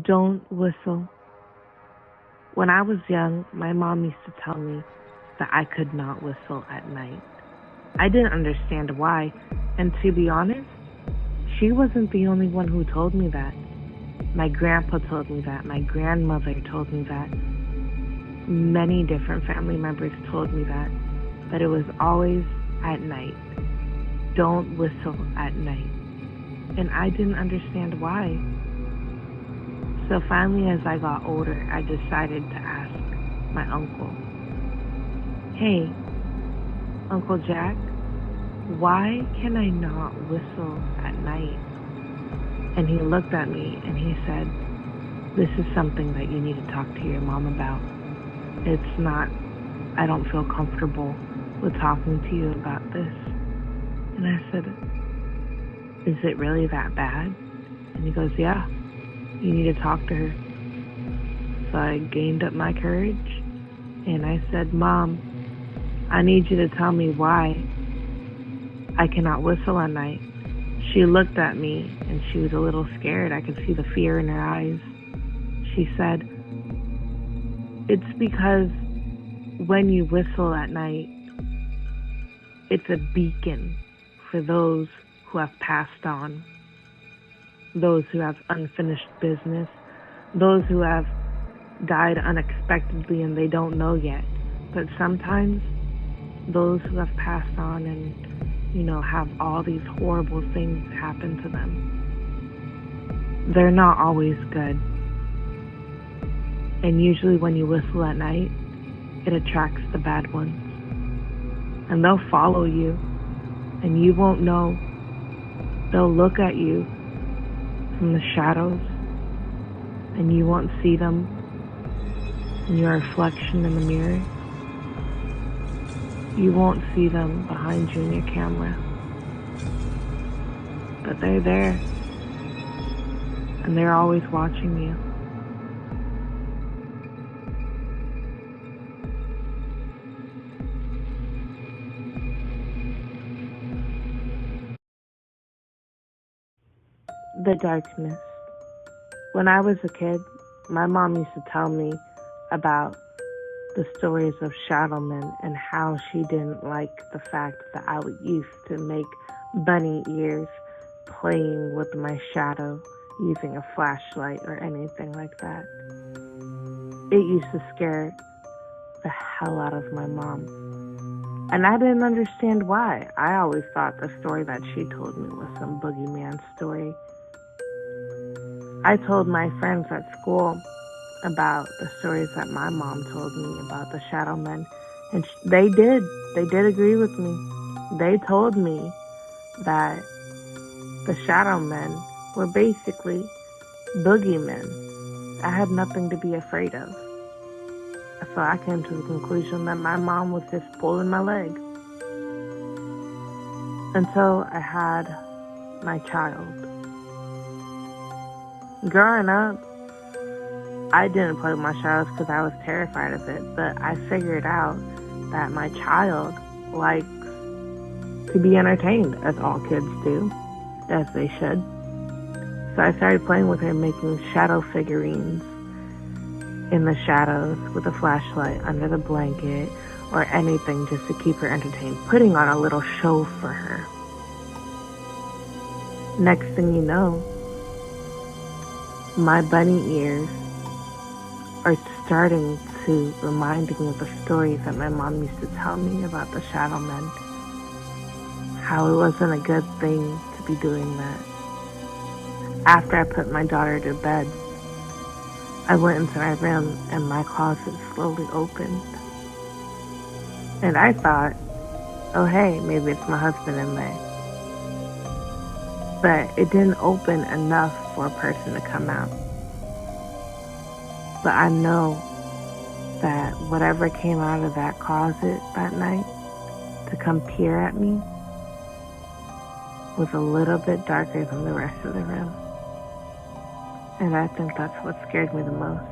Don't whistle. When I was young, my mom used to tell me that I could not whistle at night. I didn't understand why, and to be honest, she wasn't the only one who told me that. My grandpa told me that, my grandmother told me that, many different family members told me that, but it was always at night. Don't whistle at night. And I didn't understand why. So finally, as I got older, I decided to ask my uncle, "Hey, Uncle Jack, why can I not whistle at night?" And he looked at me and he said, "This is something that you need to talk to your mom about. I don't feel comfortable with talking to you about this." And I said, "Is it really that bad?" And he goes, "Yeah, you need to talk to her." So I gained up my courage and I said, "Mom, I need you to tell me why I cannot whistle at night." She looked at me and she was a little scared. I could see the fear in her eyes. She said, "It's because when you whistle at night, it's a beacon for those who have passed on, those who have unfinished business, those who have died unexpectedly and they don't know yet. But sometimes those who have passed on and, have all these horrible things happen to them, they're not always good. And usually when you whistle at night, it attracts the bad ones. And they'll follow you and you won't know. They'll look at you from the shadows and you won't see them in your reflection in the mirror. You won't see them behind you in your camera. But they're there and they're always watching you." The darkness. When I was a kid, my mom used to tell me about the stories of shadow men and how she didn't like the fact that I used to make bunny ears playing with my shadow using a flashlight or anything like that. It used to scare the hell out of my mom. And I didn't understand why. I always thought the story that she told me was some boogeyman story. I told my friends at school about the stories that my mom told me about the shadow men, and they did agree with me. They told me that the shadow men were basically boogeymen. I had nothing to be afraid of. So I came to the conclusion that my mom was just pulling my leg. Until I had my child. Growing up, I didn't play with my shadows because I was terrified of it, but I figured out that my child likes to be entertained, as all kids do, as they should. So I started playing with her, making shadow figurines in the shadows with a flashlight under the blanket or anything just to keep her entertained, putting on a little show for her. Next thing you know, my bunny ears are starting to remind me of the stories that my mom used to tell me about the shadow men. How it wasn't a good thing to be doing that. After I put my daughter to bed, I went into my room and my closet slowly opened. And I thought, oh hey, maybe it's my husband in there. But it didn't open enough for a person to come out. But I know that whatever came out of that closet that night to come peer at me was a little bit darker than the rest of the room. And I think that's what scared me the most.